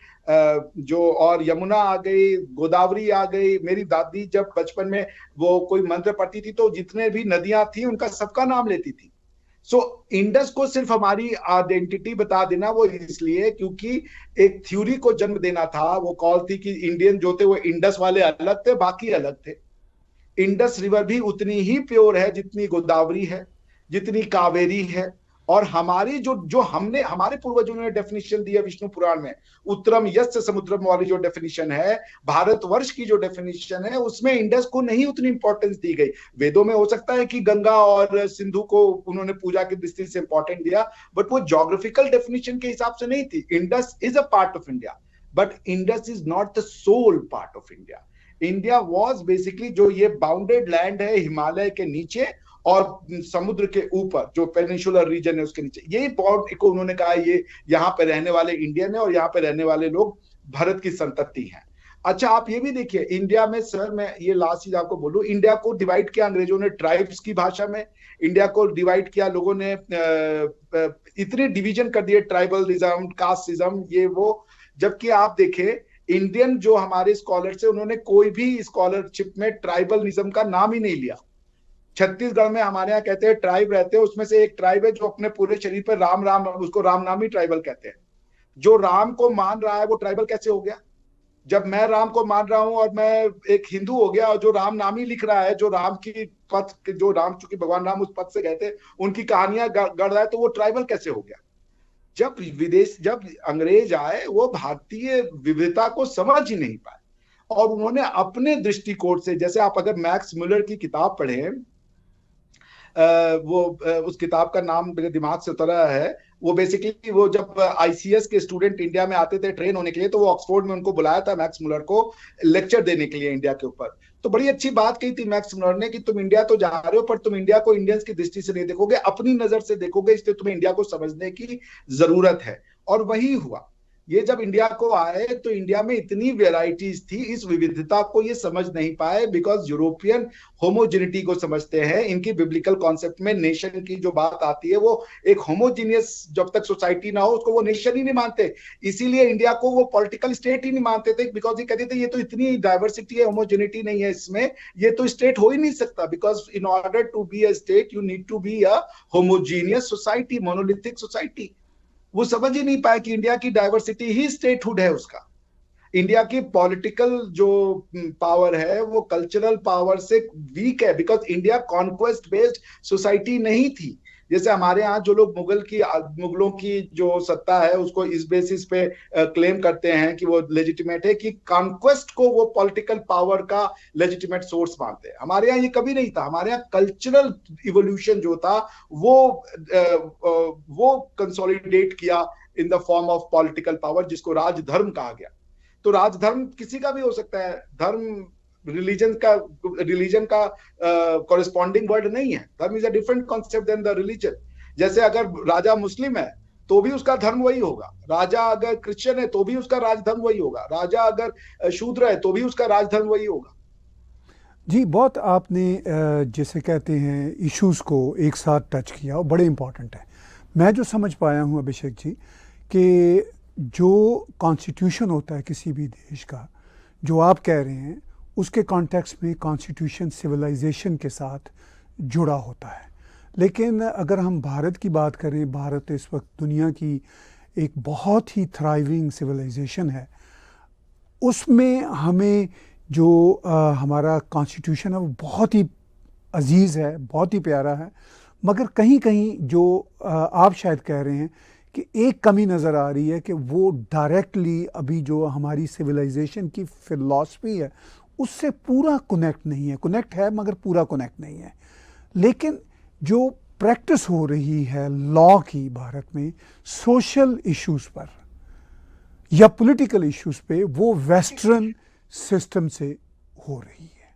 जो और यमुना आ गई, गोदावरी आ गई। मेरी दादी जब बचपन में वो कोई मंत्र पढ़ती थी तो जितने भी नदियां थी उनका सबका नाम लेती थी। सो इंडस को सिर्फ हमारी आइडेंटिटी बता देना वो इसलिए क्योंकि एक थ्योरी को जन्म देना था। वो कॉल थी कि इंडियन जो थे वो इंडस वाले अलग थे, बाकी अलग थे। इंडस रिवर भी उतनी ही प्योर है जितनी गोदावरी है, जितनी कावेरी है। और हमारी जो हमने हमारे पूर्वजों ने डेफिनेशन दी है विष्णु पुराण में, उत्तरम यस्य समुद्रम वाली जो डेफिनेशन है, भारतवर्ष की जो डेफिनेशन है, उसमें इंडस को नहीं उतनी इंपॉर्टेंस दी गई। वेदों में हो सकता है कि गंगा और सिंधु को उन्होंने पूजा की दृष्टि से इंपॉर्टेंट दिया, बट वो ज्योग्राफिकल डेफिनेशन के हिसाब से नहीं थी। Indus is a part of India, but Indus is not the sole part of India. India was basically जो ये बाउंडेड लैंड है हिमालय के नीचे और समुद्र के ऊपर जो पेनिनसुलर रीजन है उसके नीचे, यही बॉर्डर को उन्होंने कहा ये यहाँ पे रहने वाले इंडियन है और यहाँ पे रहने वाले लोग भारत की संतति हैं। अच्छा, आप ये भी देखिए इंडिया में, सर मैं ये लास्ट चीज आपको बोलूं, इंडिया को डिवाइड किया अंग्रेजों ने ट्राइब्स की भाषा में, इंडिया को डिवाइड किया लोगों ने, इतने डिवीजन कर दिए, ट्राइबलिज्म, कास्टिज्म, ये वो। जबकि आप देखें इंडियन जो हमारे स्कॉलर्स है उन्होंने कोई भी स्कॉलरशिप में ट्राइबलिज्म का नाम ही नहीं लिया। छत्तीसगढ़ में हमारे यहाँ कहते हैं ट्राइब रहते हैं, उसमें से एक ट्राइब है जो अपने पूरे शरीर पर राम राम, उसको रामनामी ट्राइबल कहते हैं। जो राम को मान रहा है वो ट्राइबल कैसे हो गया? जब मैं राम को मान रहा हूं और मैं एक हिंदू हो गया, और जो राम नामी लिख रहा है, जो राम की पथ, जो राम, चूंकि भगवान राम उस पथ से गए थे, उनकी कहानियां गढ़ रहा है, तो वो ट्राइबल कैसे हो गया? जब अंग्रेज आए वो भारतीय विविधता को समझ ही नहीं पाए, और उन्होंने अपने दृष्टिकोण से, जैसे आप अगर मैक्स मुलर की किताब पढ़ें, उस किताब का नाम मेरे दिमाग से उतरा है, वो बेसिकली वो जब आईसीएस के स्टूडेंट इंडिया में आते थे ट्रेन होने के लिए, तो वो ऑक्सफोर्ड में उनको बुलाया था मैक्स मुलर को लेक्चर देने के लिए इंडिया के ऊपर। तो बड़ी अच्छी बात कही थी मैक्स मुलर ने कि तुम इंडिया तो जा रहे हो, पर तुम इंडिया को इंडियंस की दृष्टि से नहीं देखोगे, अपनी नजर से देखोगे, इसलिए तुम्हें इंडिया को समझने की जरूरत है। और वही हुआ। ये जब इंडिया को आए तो इंडिया में इतनी वेराइटीज थी, इस विविधता को ये समझ नहीं पाए, बिकॉज यूरोपियन होमोजेनिटी को समझते हैं। इनकी बिब्लिकल कॉन्सेप्ट में नेशन की जो बात आती है, वो एक होमोजीनियस जब तक सोसाइटी ना हो उसको वो नेशन ही नहीं मानते। इसीलिए इंडिया को वो पॉलिटिकल स्टेट ही नहीं मानते थे, बिकॉज ये कहते थे ये तो इतनी डाइवर्सिटी है, होमोजेनिटी नहीं है इसमें, ये तो स्टेट हो ही नहीं सकता, because in order to be a state you need to be a homogeneous society, monolithic society. वो समझ ही नहीं पाए कि इंडिया की डाइवर्सिटी ही स्टेटहुड है उसका। इंडिया की पॉलिटिकल जो पावर है वो कल्चरल पावर से वीक है, because India conquest based society नहीं थी। जैसे हमारे यहाँ जो लोग मुगलों की जो सत्ता है उसको इस बेसिस पे क्लेम करते हैं कि वो लेजिटिमेट है, कि कॉन्क्वेस्ट को वो पॉलिटिकल पावर का लेजिटिमेट सोर्स मानते हैं। हमारे यहाँ ये कभी नहीं था। हमारे यहाँ कल्चरल इवोल्यूशन जो था वो कंसोलिडेट किया इन the form of political power, जिसको राजधर्म कहा गया। तो राजधर्म किसी का भी हो सकता है, धर्म रिलीजन का कॉरेस्पॉन्डिंग वर्ड नहीं है। Dharma is a different concept than the religion. जैसे अगर राजा मुस्लिम है तो भी उसका धर्म वही होगा, राजा अगर क्रिश्चियन है तो भी उसका राजधर्म वही होगा, राजा अगर शूद्र है तो भी उसका राजधर्म वही होगा। जी, बहुत आपने जैसे कहते हैं इश्यूज़ को एक साथ टच किया और बड़े इम्पॉर्टेंट है। मैं जो समझ पाया हूँ अभिषेक जी, कि जो कॉन्स्टिट्यूशन होता है किसी भी देश का, जो आप कह रहे हैं उसके कॉन्टेक्स्ट में कॉन्स्टिट्यूशन सिविलाइजेशन के साथ जुड़ा होता है। लेकिन अगर हम भारत की बात करें, भारत इस वक्त दुनिया की एक बहुत ही थ्राइविंग सिविलाइजेशन है। उसमें हमें जो हमारा कॉन्स्टिट्यूशन है वो बहुत ही अजीज़ है, बहुत ही प्यारा है, मगर कहीं कहीं जो आप शायद कह रहे हैं कि एक कमी नज़र आ रही है कि वो डायरेक्टली अभी जो हमारी सिविलाइजेशन की फ़िलॉसफी है उससे पूरा कनेक्ट नहीं है। कनेक्ट है मगर पूरा कनेक्ट नहीं है। लेकिन जो प्रैक्टिस हो रही है लॉ की भारत में सोशल इश्यूज़ पर या पॉलिटिकल इश्यूज़ पे, वो वेस्टर्न सिस्टम से हो रही है।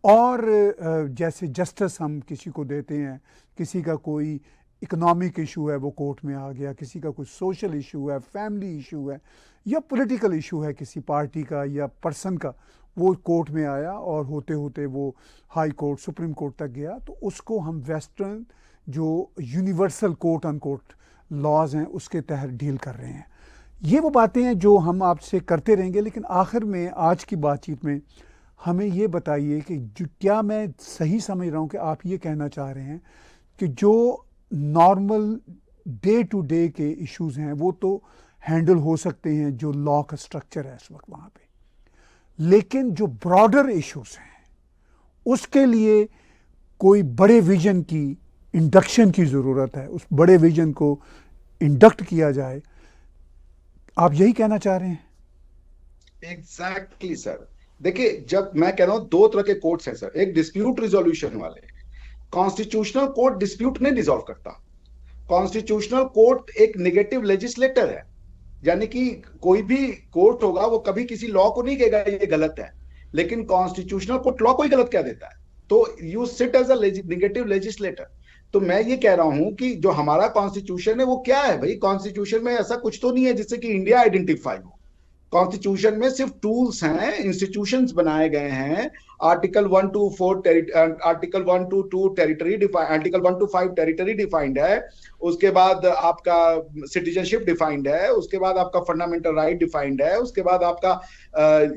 और जैसे जस्टिस हम किसी को देते हैं, किसी का कोई इकोनॉमिक इशू है वो कोर्ट में आ गया, किसी का कोई सोशल इशू है, फैमिली इशू है या पॉलिटिकल इशू है किसी पार्टी का या पर्सन का, वो कोर्ट में आया और होते होते वो हाई कोर्ट, सुप्रीम कोर्ट तक गया, तो उसको हम वेस्टर्न जो यूनिवर्सल कोर्ट अनकोर्ट लॉज हैं उसके तहत डील कर रहे हैं। ये वो बातें हैं जो हम आपसे करते रहेंगे। लेकिन आखिर में आज की बातचीत में हमें ये बताइए कि क्या मैं सही समझ रहा हूँ कि आप ये कहना चाह रहे हैं कि जो नॉर्मल डे टू डे के इश्यूज़ हैं वो तो हैंडल हो सकते हैं जो लॉ का स्ट्रक्चर है इस वक्त वहाँ पे, लेकिन जो ब्रॉडर इश्यूज़ हैं उसके लिए कोई बड़े विजन की इंडक्शन की ज़रूरत है, उस बड़े विजन को इंडक्ट किया जाए। आप यही कहना चाह रहे हैं? Exactly sir. देखिए, जब मैं कह रहा हूं दो तरह के कोर्ट्स हैं सर, एक डिस्प्यूट रिजोल्यूशन वाले। कॉन्स्टिट्यूशनल कोर्ट डिस्प्यूट नहीं डिसॉल्व करता। कॉन्स्टिट्यूशनल कोर्ट एक नेगेटिव लेजिस्लेटर है, यानी कि कोई भी कोर्ट होगा वो कभी किसी लॉ को नहीं कहेगा ये गलत है, लेकिन कॉन्स्टिट्यूशनल कोर्ट लॉ को ही गलत कह देता है। तो you sit as a negative legislator. तो मैं ये कह रहा हूं कि जो हमारा कॉन्स्टिट्यूशन है वो क्या है भाई, कॉन्स्टिट्यूशन में ऐसा कुछ तो नहीं है जिससे कि इंडिया आइडेंटिफाई हो। कॉन्स्टिट्यूशन में सिर्फ टूल्स हैं, इंस्टीट्यूशंस बनाए गए हैं। Article 1 to 4 article 1 to 2 territory defined, article 1 to 5 territory defined है। उसके बाद आपका सिटीजनशिप डिफाइंड है, उसके बाद आपका फंडामेंटल राइट डिफाइंड है, उसके बाद आपका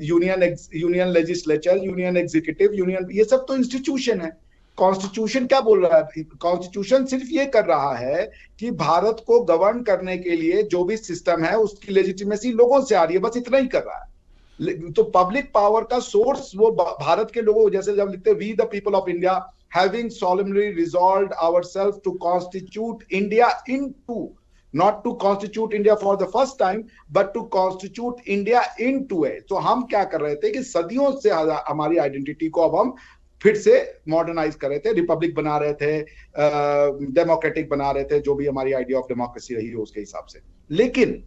union legislature, union executive, union, ये सब तो इंस्टीट्यूशन है। कॉन्स्टिट्यूशन क्या बोल रहा है? कॉन्स्टिट्यूशन सिर्फ ये कर रहा है कि भारत को गवर्न करने के लिए जो भी सिस्टम है उसकी लेजिटिमेसी लोगों से आ रही है, बस इतना ही कर रहा है। तो पब्लिक पावर का सोर्स वो भारत के लोगों, जैसे जब लिखते we the people of India having solemnly resolved ourselves to constitute India into, not to constitute India for the first time, but to constitute India into it। तो हम क्या कर रहे थे कि सदियों से हमारी आइडेंटिटी को अब हम फिर से मॉडर्नाइज कर रहे थे, रिपब्लिक बना रहे थे, डेमोक्रेटिक बना रहे थे, जो भी हमारी आइडिया ऑफ डेमोक्रेसी रही है उसके हिसाब से। लेकिन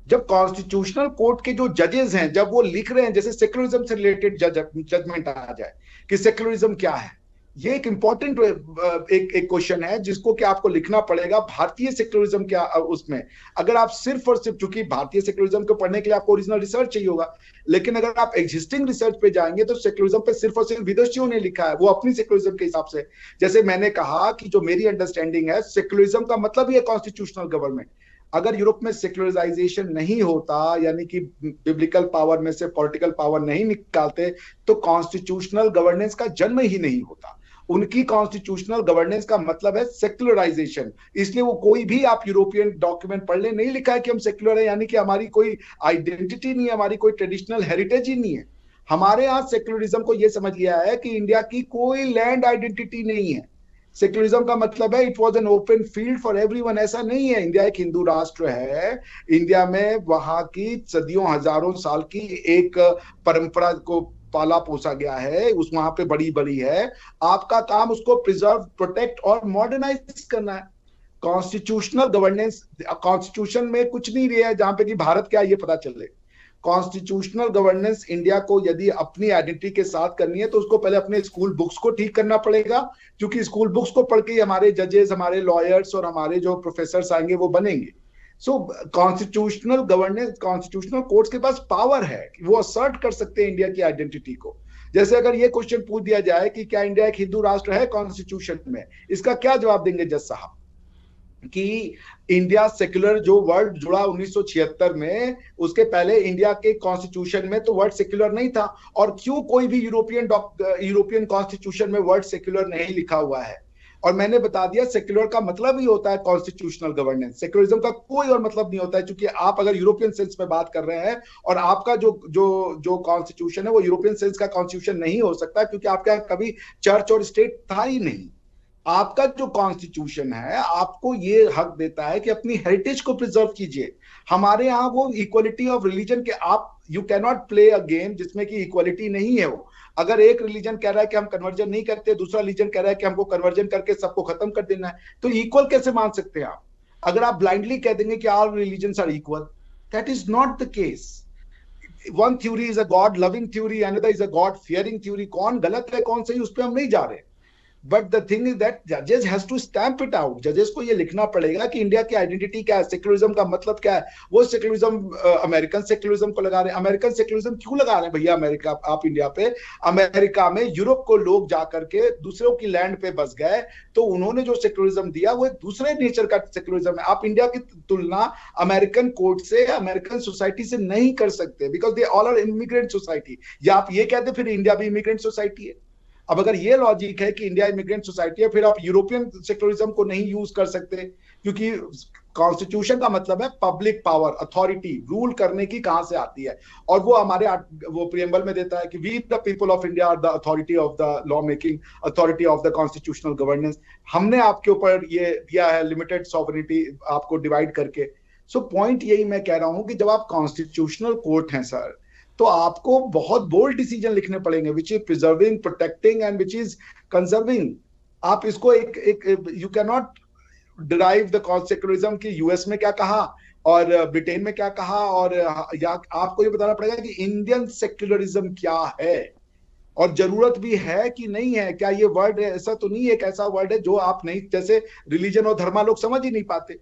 जब कॉन्स्टिट्यूशनल कोर्ट के जो जजेस हैं, जब वो लिख रहे हैं, जैसे सेक्युलरिज्म से रिलेटेड जजमेंट आ जाए कि सेक्युलरिज्म क्या है, ये एक इंपॉर्टेंट एक क्वेश्चन है जिसको कि आपको लिखना पड़ेगा भारतीय सेक्युलरिज्म क्या उसमें। अगर आप सिर्फ और सिर्फ, चूंकि भारतीय सेक्युलरिज्म को पढ़ने के लिए आपको ओरिजिनल रिसर्च चाहिए होगा, लेकिन अगर आप एग्जिस्टिंग रिसर्च पे जाएंगे तो सेक्युलरिज्म पे सिर्फ और सिर्फ विदेशियों ने लिखा है, वो अपनी सेक्युलरिज्म के हिसाब से। जैसे मैंने कहा कि जो मेरी अंडरस्टैंडिंग है, सेक्युलरिज्म का मतलब ही है कॉन्स्टिट्यूशनल गवर्नमेंट। अगर यूरोप में सेक्युलराइजेशन नहीं होता, यानी कि बिब्लिकल पावर में से पॉलिटिकल पावर नहीं निकालते, तो कॉन्स्टिट्यूशनल गवर्नेंस का जन्म ही नहीं होता। उनकी कॉन्स्टिट्यूशनल गवर्नेंस का मतलब है सेक्युलराइजेशन। इसलिए वो कोई भी आप यूरोपियन डॉक्यूमेंट पढ़ ले, नहीं लिखा है कि हम सेक्युलर है, यानी कि हमारी कोई आइडेंटिटी नहीं है, हमारी कोई ट्रेडिशनल हेरिटेज ही नहीं है। हमारे यहाँ सेक्युलरिज्म को यह समझ लिया है कि इंडिया की कोई लैंड आइडेंटिटी नहीं है। सेक्युलरिज्म का मतलब है it was an open field for everyone. ऐसा नहीं है। इंडिया एक हिंदू राष्ट्र है। इंडिया में वहां की सदियों हजारों साल की एक परंपरा को पाला पोसा गया है, उस वहां पे बड़ी बड़ी है। आपका काम उसको प्रिजर्व, प्रोटेक्ट और मॉडर्नाइज करना है। कॉन्स्टिट्यूशनल गवर्नेंस, कॉन्स्टिट्यूशन में कुछ नहीं रहा है जहां पे कि भारत क्या ये पता चले। कॉन्स्टिट्यूशनल गवर्नेंस इंडिया को यदि अपनी आइडेंटिटी के साथ करनी है तो उसको पहले अपने स्कूल बुक्स को ठीक करना पड़ेगा, क्योंकि स्कूल बुक्स को पढ़ के ही हमारे जजेस, हमारे लॉयर्स और हमारे जो प्रोफेसर आएंगे वो बनेंगे। सो कॉन्स्टिट्यूशनल गवर्नेंस, कॉन्स्टिट्यूशनल कोर्ट्स के पास पावर है कि वो असर्ट कर सकते हैं इंडिया की आइडेंटिटी को। जैसे अगर ये क्वेश्चन पूछ दिया जाए कि क्या इंडिया एक हिंदू राष्ट्र है कॉन्स्टिट्यूशन में, इसका क्या जवाब देंगे जज साहब? कि इंडिया सेक्युलर जो वर्ड जुड़ा 1976 में, उसके पहले इंडिया के कॉन्स्टिट्यूशन में तो वर्ड सेक्युलर नहीं था। और क्यों कोई भी यूरोपियन कॉन्स्टिट्यूशन में वर्ड सेक्युलर नहीं लिखा हुआ है? और मैंने बता दिया सेक्युलर का मतलब ही होता है कॉन्स्टिट्यूशनल गवर्नेंस। सेक्युलरिज्म का कोई और मतलब नहीं होता है, क्योंकि आप अगर यूरोपियन सेंस में बात कर रहे हैं और आपका जो जो जो कॉन्स्टिट्यूशन है वो यूरोपियन सेंस का कॉन्स्टिट्यूशन नहीं हो सकता, क्योंकि आपके यहाँ कभी चर्च और स्टेट था ही नहीं। आपका जो कॉन्स्टिट्यूशन है आपको ये हक देता है कि अपनी हेरिटेज को प्रिजर्व कीजिए। हमारे यहाँ वो इक्वलिटी ऑफ रिलीजन के, आप you can not play a game जिसमें कि इक्वलिटी नहीं है। वो अगर एक रिलीजन कह रहा है कि हम कन्वर्जन नहीं करते, दूसरा रिलीजन कह रहा है कि हमको कन्वर्जन करके सबको खत्म कर देना है, तो इक्वल कैसे मान सकते हैं आप? अगर आप ब्लाइंडली कह देंगे कि all religions are equal, that is not the case. One theory is a God loving theory, another is a God fearing theory. कौन गलत है कौन सही, उस पर हम नहीं जा रहे। But the thing is that जजेस has to stamp it out. जजेस को ये लिखना पड़ेगा कि इंडिया की आइडेंटिटी क्या है, सेक्युलरिज्म का मतलब क्या है। वो सेक्युलरिज्म अमेरिकन सेक्युलरिज्म को लगा रहे हैं। अमेरिकन सेक्युलरिज्म क्यों लगा रहे हैं भैया अमेरिका, आप इंडिया पे? अमेरिका में यूरोप को लोग जाकर के दूसरों की लैंड पे बस गए, तो उन्होंने जो सेक्युलरिज्म दिया वो एक दूसरे नेचर का सेक्युलरिज्म है। आप इंडिया की तुलना अमेरिकन कोर्ट से, अमेरिकन सोसाइटी से नहीं कर सकते, because they all are immigrant society. या आप ये कहते फिर इंडिया भी इमिग्रेंट सोसाइटी है। अब अगर ये लॉजिक है कि इंडिया इमिग्रेंट सोसाइटी है, फिर आप यूरोपियन सेक्युलरिज्म को नहीं यूज कर सकते, क्योंकि कॉन्स्टिट्यूशन का मतलब है पब्लिक पावर, अथॉरिटी, रूल करने की कहां से आती है। और वो हमारे वो प्रियम्बल में देता है कि we the people of India are the authority of the law making, authority of the constitutional governance. हमने आपके ऊपर ये दिया है लिमिटेड सॉवरेनिटी, आपको डिवाइड करके। सो पॉइंट यही मैं कह रहा हूं कि जब आप कॉन्स्टिट्यूशनल कोर्ट हैं सर, तो आपको बहुत बोल्ड डिसीजन लिखने पड़ेंगे, which is preserving, protecting and which is conserving. आप इसको एक you can not derive the secularism की यूएस में क्या कहा और ब्रिटेन में क्या कहा, और या आपको ये बताना पड़ेगा कि इंडियन सेक्युलरिज्म क्या है। और जरूरत भी है कि नहीं है, क्या ये वर्ड ऐसा तो नहीं है, एक ऐसा वर्ड है जो आप नहीं, जैसे रिलीजन और धर्मा लोग समझ ही नहीं पाते,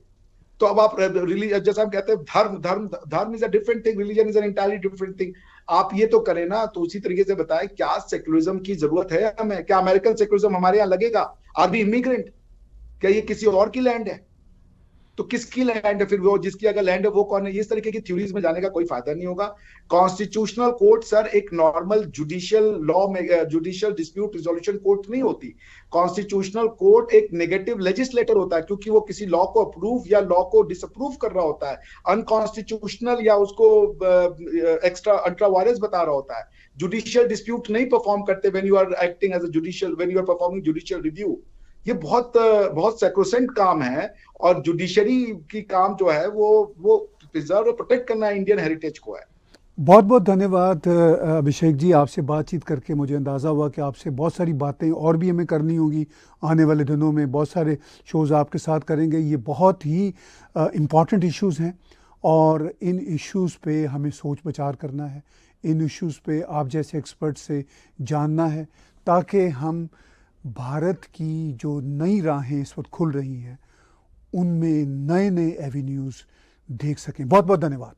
तो अब आप रिलीजन, जैसे हम कहते हैं धर्म is a different thing, religion is an entirely different thing. आप ये तो करें ना, तो उसी तरीके से बताएं क्या सेकुलरिज्म की जरूरत है हमें, क्या अमेरिकन सेकुलरिज्म हमारे यहाँ लगेगा? Are we immigrant? क्या ये किसी और की लैंड है? तो किसकी लैंड है फिर? वो जिसकी अगर लैंड है वो कौन है? इस तरीके की थ्योरीज में जाने का कोई फायदा नहीं होगा। कॉन्स्टिट्यूशनल कोर्ट सर एक नॉर्मल जुडिशियल लॉ में, जुडिशियल डिस्प्यूट रिजोल्यूशन कोर्ट नहीं होती। कॉन्स्टिट्यूशनल कोर्ट एक नेगेटिव लेजिस्लेटर होता है, क्योंकि वो किसी लॉ को अप्रूव या लॉ को डिसअप्रूव कर रहा होता है, अनकॉन्स्टिट्यूशनल या उसको एक्स्ट्रा अल्ट्रा वायरस बता रहा होता है। जुडिशियल डिस्प्यूट नहीं परफॉर्म करते when you are acting as a judicial, when you are performing judicial review. ये बहुत बहुत सैक्रोसेंट काम है, और जुडिशरी की काम जो है वो प्रिजर्व और प्रोटेक्ट करना इंडियन हेरिटेज को है। बहुत बहुत धन्यवाद अभिषेक जी, आपसे बातचीत करके मुझे अंदाज़ा हुआ कि आपसे बहुत सारी बातें और भी हमें करनी होगी। आने वाले दिनों में बहुत सारे शोज़ आपके साथ करेंगे। ये बहुत ही इम्पॉर्टेंट इश्यूज़ हैं और इन इश्यूज़ पे हमें सोच विचार करना है। इन इश्यूज़ पे आप जैसे एक्सपर्ट से जानना है, ताकि हम भारत की जो नई राहें इस वक्त खुल रही हैं उनमें नए नए एवेन्यूज़ देख सकें। बहुत बहुत धन्यवाद।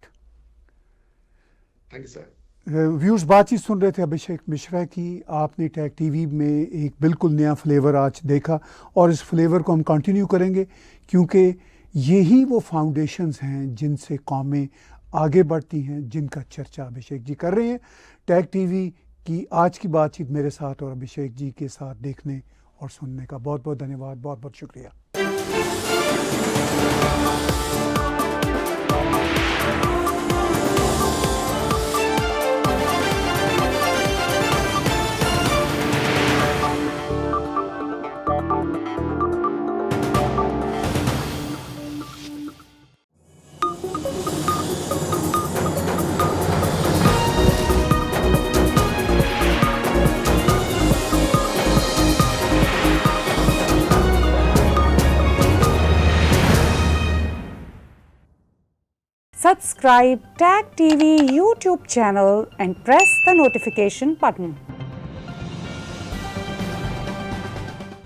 Thank you sir. व्यूअर्स, बातचीत सुन रहे थे अभिषेक मिश्रा की। आपने टैग टीवी में एक बिल्कुल नया फ्लेवर आज देखा, और इस फ्लेवर को हम कंटिन्यू करेंगे, क्योंकि यही वो फाउंडेशंस हैं जिनसे कौमें आगे बढ़ती हैं, जिनका चर्चा अभिषेक जी कर रहे हैं। टैग टीवी की आज की बातचीत मेरे साथ और अभिषेक जी के साथ देखने और सुनने का बहुत बहुत धन्यवाद, बहुत बहुत शुक्रिया। Subscribe Tag TV YouTube channel and press the notification button.